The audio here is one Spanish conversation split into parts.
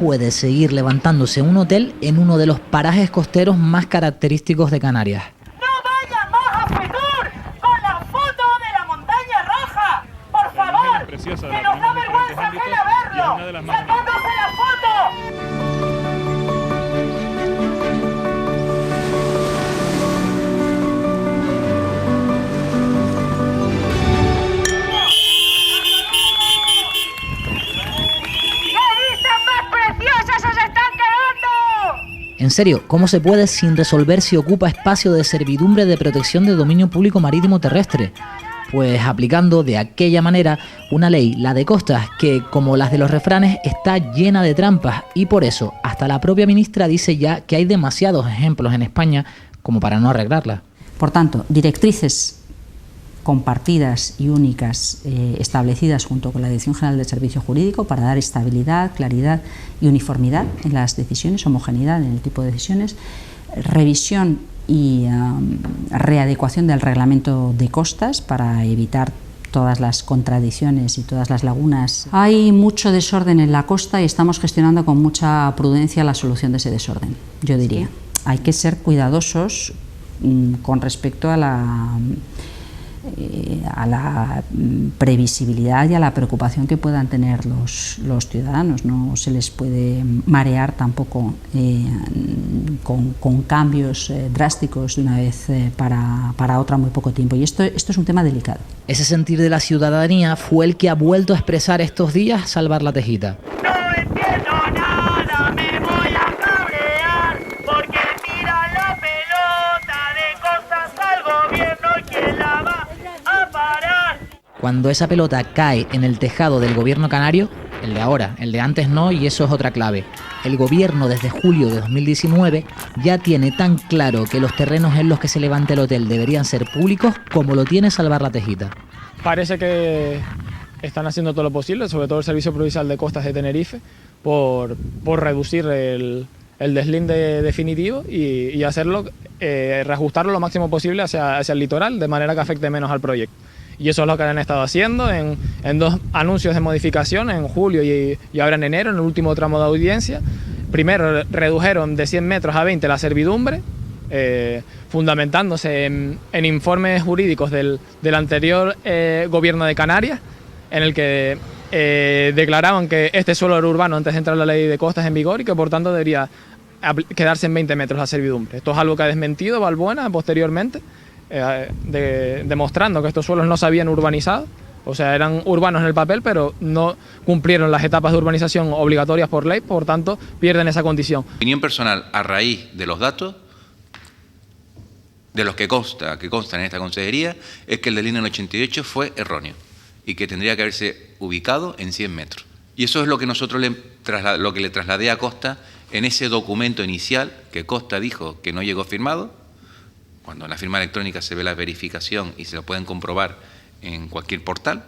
Puede seguir levantándose un hotel en uno de los parajes costeros más característicos de Canarias. ¡No vayan más a Fitur con la foto de la montaña roja! ¡Por favor! ¡Que nos da vergüenza ajena verlo! ¡Sacándose la foto! En serio, ¿cómo se puede sin resolver si ocupa espacio de servidumbre de protección de dominio público marítimo terrestre? Pues aplicando de aquella manera una ley, la de costas, que como las de los refranes está llena de trampas y por eso hasta la propia ministra dice ya que hay demasiados ejemplos en España como para no arreglarla. Por tanto, directrices compartidas y únicas establecidas junto con la Dirección General de Servicio Jurídico para dar estabilidad, claridad y uniformidad en las decisiones, homogeneidad en el tipo de decisiones, revisión y readecuación del reglamento de costas para evitar todas las contradicciones y todas las lagunas. Hay mucho desorden en la costa y estamos gestionando con mucha prudencia la solución de ese desorden, yo diría. Hay que ser cuidadosos con respecto a la previsibilidad y a la preocupación que puedan tener los ciudadanos. No se les puede marear tampoco con cambios drásticos de una vez para otra muy poco tiempo. Y esto es un tema delicado. Ese sentir de la ciudadanía fue el que ha vuelto a expresar estos días Salvar la Tejita. No entiendo nada, me voy a cabrear, porque tira la pelota de costas al gobierno y quién la va a parar. Cuando esa pelota cae en el tejado del gobierno canario, el de ahora, el de antes no, y eso es otra clave. El gobierno desde julio de 2019 ya tiene tan claro que los terrenos en los que se levante el hotel deberían ser públicos como lo tiene Salvar la Tejita. Parece que están haciendo todo lo posible, sobre todo el Servicio Provincial de Costas de Tenerife, por reducir el deslinde definitivo y hacerlo, reajustarlo lo máximo posible hacia el litoral, de manera que afecte menos al proyecto. Y eso es lo que han estado haciendo en dos anuncios de modificación, en julio y ahora en enero, en el último tramo de audiencia. Primero redujeron de 100 metros a 20 la servidumbre, fundamentándose en informes jurídicos del anterior gobierno de Canarias, en el que declaraban que este suelo era urbano antes de entrar la ley de costas en vigor y que por tanto debería quedarse en 20 metros la servidumbre. Esto es algo que ha desmentido Valbuena posteriormente, demostrando que estos suelos no se habían urbanizado, o sea, eran urbanos en el papel, pero no cumplieron las etapas de urbanización obligatorias por ley, por tanto, pierden esa condición. Mi opinión personal, a raíz de los datos, de los que constan en esta consejería, es que el deslinde en el 88 fue erróneo y que tendría que haberse ubicado en 100 metros. Y eso es lo que nosotros lo que le trasladé a Costa en ese documento inicial que Costa dijo que no llegó firmado. Cuando en la firma electrónica se ve la verificación y se lo pueden comprobar en cualquier portal,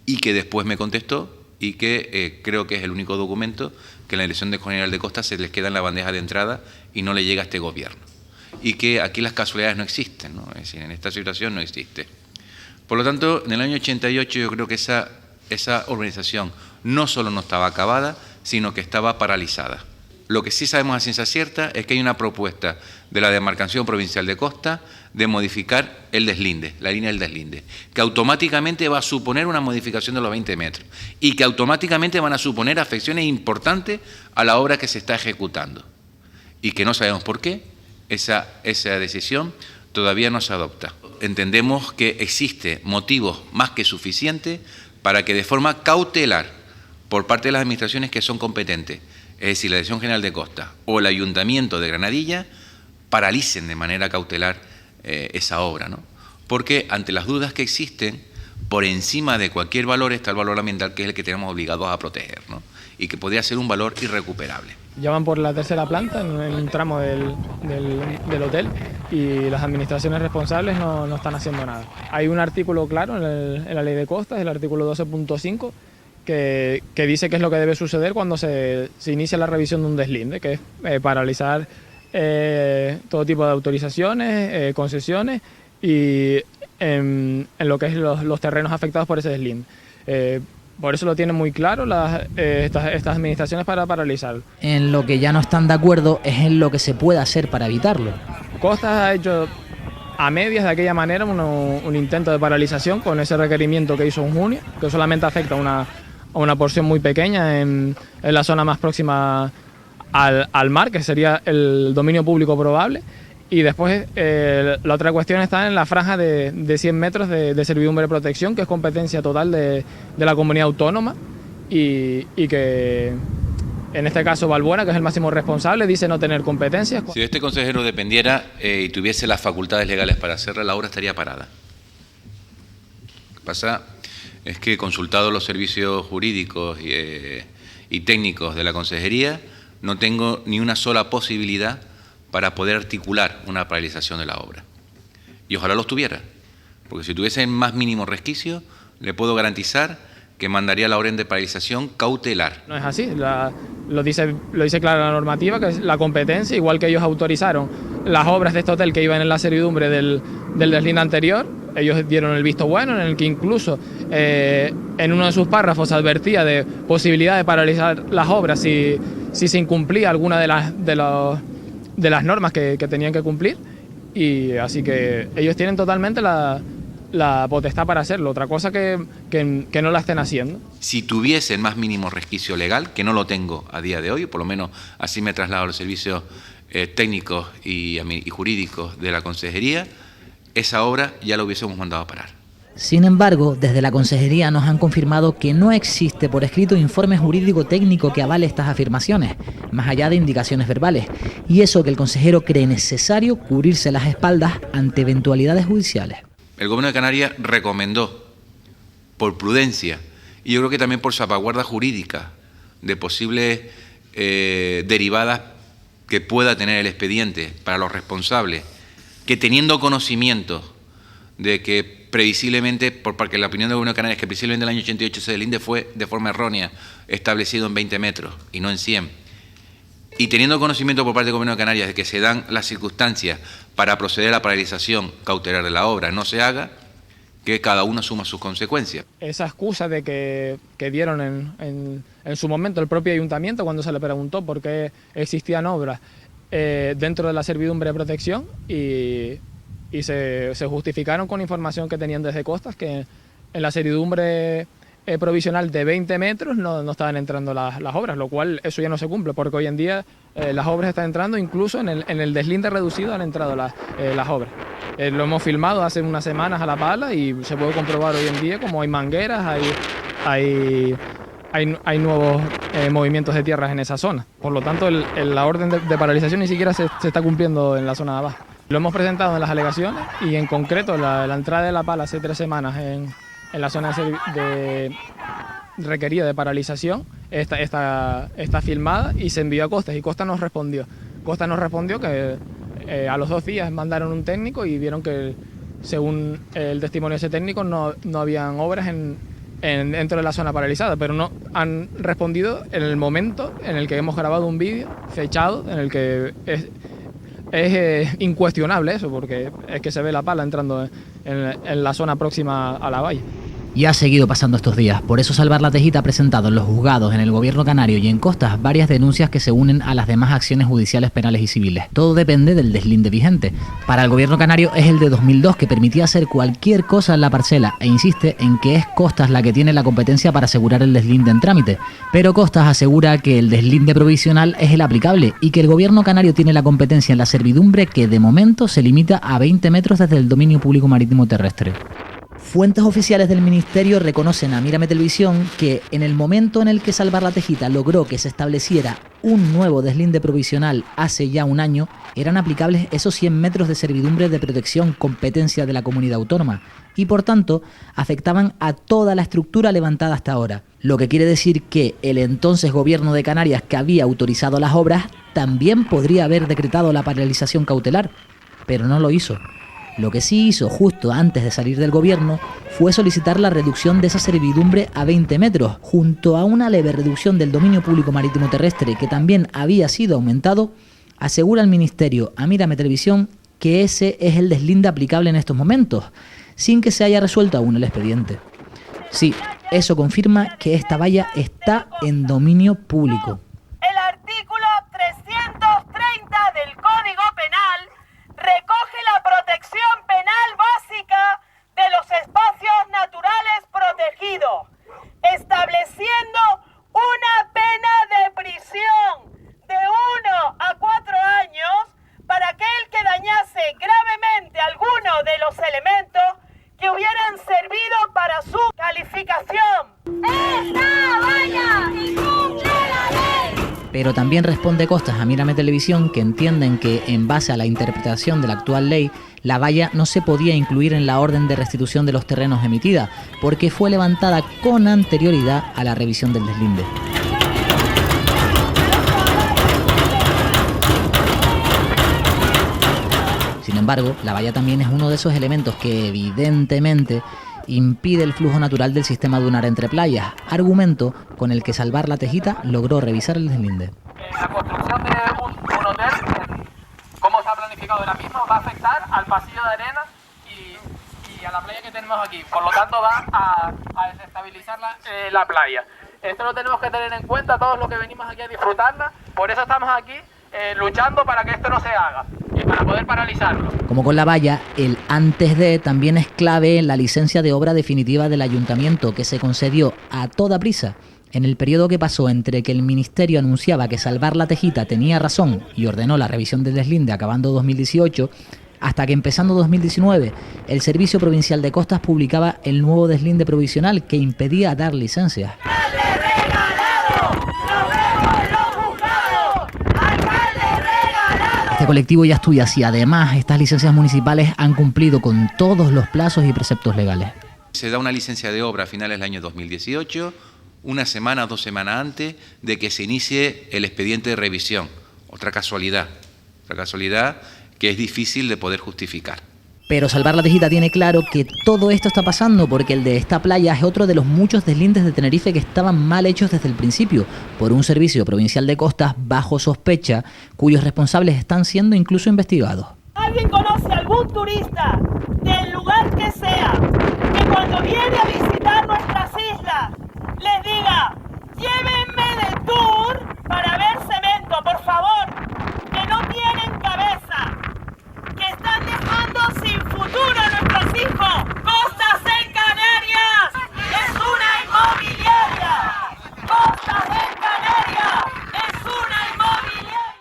y que después me contestó y que creo que es el único documento que en la Dirección General de Costas se les queda en la bandeja de entrada y no le llega a este gobierno. Y que aquí las casualidades no existen, ¿no? Es decir, en esta situación no existe. Por lo tanto, en el año 88 yo creo que esa urbanización no solo no estaba acabada, sino que estaba paralizada. Lo que sí sabemos a ciencia cierta es que hay una propuesta de la Demarcación Provincial de Costa de modificar el deslinde, la línea del deslinde, que automáticamente va a suponer una modificación de los 20 metros y que automáticamente van a suponer afecciones importantes a la obra que se está ejecutando y que no sabemos por qué esa decisión todavía no se adopta. Entendemos que existe motivos más que suficientes para que de forma cautelar por parte de las administraciones que son competentes, es decir, la Dirección General de Costas o el Ayuntamiento de Granadilla, paralicen de manera cautelar esa obra, ¿no? Porque ante las dudas que existen, por encima de cualquier valor está el valor ambiental, que es el que tenemos obligados a proteger, ¿no? Y que podría ser un valor irrecuperable. Ya van por la tercera planta en un tramo del hotel y las administraciones responsables no están haciendo nada. Hay un artículo claro en la ley de costas, el artículo 12.5, que dice qué es lo que debe suceder cuando se inicia la revisión de un deslinde, que es paralizar todo tipo de autorizaciones, concesiones y en lo que es los terrenos afectados por ese deslinde. Por eso lo tienen muy claro estas administraciones para paralizarlo. En lo que ya no están de acuerdo es en lo que se puede hacer para evitarlo. Costas ha hecho a medias de aquella manera un intento de paralización con ese requerimiento que hizo en junio, que solamente afecta a una porción muy pequeña en la zona más próxima al mar, que sería el dominio público probable. Y después la otra cuestión está en la franja de 100 metros de servidumbre de protección, que es competencia total de la comunidad autónoma y que en este caso Balbuena, que es el máximo responsable, dice no tener competencias. Si este consejero dependiera y tuviese las facultades legales para hacerla, la obra estaría parada. Lo que pasa es que, consultados los servicios jurídicos y técnicos de la consejería, no tengo ni una sola posibilidad para poder articular una paralización de la obra. Y ojalá los tuviera, porque si tuviese más mínimo resquicio, le puedo garantizar que mandaría la orden de paralización cautelar. No es así, lo dice clara la normativa, que es la competencia, igual que ellos autorizaron las obras de este hotel que iban en la servidumbre del deslinde anterior, ellos dieron el visto bueno, en el que incluso en uno de sus párrafos advertía de posibilidad de paralizar las obras si se incumplía alguna de las normas que tenían que cumplir, y así que ellos tienen totalmente la potestad para hacerlo. Otra cosa que no la estén haciendo. Si tuviese el más mínimo resquicio legal, que no lo tengo a día de hoy, por lo menos así me traslado a los servicios técnicos y jurídicos de la consejería, esa obra ya la hubiésemos mandado a parar. Sin embargo, desde la consejería nos han confirmado que no existe por escrito informe jurídico técnico que avale estas afirmaciones, más allá de indicaciones verbales, y eso que el consejero cree necesario cubrirse las espaldas ante eventualidades judiciales. El Gobierno de Canarias recomendó, por prudencia, y yo creo que también por salvaguarda jurídica de posibles derivadas que pueda tener el expediente para los responsables, que teniendo conocimiento de que previsiblemente, porque la opinión del Gobierno de Canarias es que previsiblemente en el año 88 ese deslinde fue de forma errónea establecido en 20 metros y no en 100, y teniendo conocimiento por parte del Gobierno de Canarias de que se dan las circunstancias para proceder a la paralización cautelar de la obra, no se haga, que cada uno asuma sus consecuencias. Esa excusa de que dieron en su momento el propio ayuntamiento cuando se le preguntó por qué existían obras dentro de la servidumbre de protección y se justificaron con información que tenían desde Costas, que en la servidumbre provisional de 20 metros no estaban entrando las obras, lo cual eso ya no se cumple, porque hoy en día las obras están entrando, incluso en el deslinde reducido han entrado las obras. Lo hemos filmado hace unas semanas a la pala y se puede comprobar hoy en día como hay mangueras, hay nuevos movimientos de tierras en esa zona. Por lo tanto, la orden de paralización ni siquiera se está cumpliendo en la zona de abajo. Lo hemos presentado en las alegaciones y en concreto la entrada de la pala hace 3 semanas en la zona requerida de paralización está filmada y se envió a Costas y Costas nos respondió. Costas nos respondió que a los 2 días mandaron un técnico y vieron que según el testimonio de ese técnico no habían obras dentro de la zona paralizada, pero no han respondido en el momento en el que hemos grabado un vídeo fechado en el que es incuestionable eso, porque es que se ve la pala entrando en la zona próxima a la valla. Y ha seguido pasando estos días. Por eso Salvar la Tejita ha presentado en los juzgados, en el Gobierno canario y en Costas varias denuncias que se unen a las demás acciones judiciales penales y civiles. Todo depende del deslinde vigente. Para el Gobierno canario es el de 2002, que permitía hacer cualquier cosa en la parcela e insiste en que es Costas la que tiene la competencia para asegurar el deslinde en trámite. Pero Costas asegura que el deslinde provisional es el aplicable y que el Gobierno canario tiene la competencia en la servidumbre, que de momento se limita a 20 metros desde el dominio público marítimo terrestre. Fuentes oficiales del Ministerio reconocen a Mírame Televisión que en el momento en el que Salvar la Tejita logró que se estableciera un nuevo deslinde provisional hace ya un año, eran aplicables esos 100 metros de servidumbre de protección, competencia de la comunidad autónoma, y por tanto afectaban a toda la estructura levantada hasta ahora. Lo que quiere decir que el entonces Gobierno de Canarias, que había autorizado las obras, también podría haber decretado la paralización cautelar, pero no lo hizo. Lo que sí hizo justo antes de salir del gobierno fue solicitar la reducción de esa servidumbre a 20 metros, junto a una leve reducción del dominio público marítimo terrestre que también había sido aumentado. Asegura el Ministerio a Mírame Televisión que ese es el deslinde aplicable en estos momentos, sin que se haya resuelto aún el expediente. Sí, Eso confirma que esta valla está en dominio público. El artículo 330 del Código Penal recoge la protección penal básica de los espacios naturales protegidos, estableciendo una pena de prisión de 1 a 4 años para aquel que dañase gravemente alguno de los elementos que hubieran servido para su calificación. ¡Esta valla incumple la ley! Pero también responde Costas a Mírame Televisión, que entienden que, en base a la interpretación de la actual ley, la valla no se podía incluir en la orden de restitución de los terrenos emitida, porque fue levantada con anterioridad a la revisión del deslinde. Sin embargo, la valla también es uno de esos elementos que evidentemente impide el flujo natural del sistema dunar entre playas, argumento con el que Salvar la Tejita logró revisar el deslinde. La construcción de un hotel, cómo se ha planificado la misma, va a afectar al pasillo de arena y a la playa que tenemos aquí. Por lo tanto, va a desestabilizar la playa. Esto lo tenemos que tener en cuenta todos los que venimos aquí a disfrutarla. Por eso estamos aquí luchando para que esto no se haga y para poder paralizarlo. Como con la valla, el antes de también es clave en la licencia de obra definitiva del ayuntamiento, que se concedió a toda prisa en el periodo que pasó entre que el ministerio anunciaba que Salvar la Tejita tenía razón y ordenó la revisión del deslinde acabando 2018, hasta que empezando 2019 el Servicio Provincial de Costas publicaba el nuevo deslinde provisional que impedía dar licencias. Este colectivo ya estudia si además estas licencias municipales han cumplido con todos los plazos y preceptos legales. Se da una licencia de obra a finales del año 2018, una semana o 2 semanas antes de que se inicie el expediente de revisión. Otra casualidad que es difícil de poder justificar. Pero Salvar la Tejita tiene claro que todo esto está pasando porque el de esta playa es otro de los muchos deslindes de Tenerife que estaban mal hechos desde el principio por un servicio provincial de costas bajo sospecha, cuyos responsables están siendo incluso investigados. ¿Alguien conoce a algún turista del lugar que sea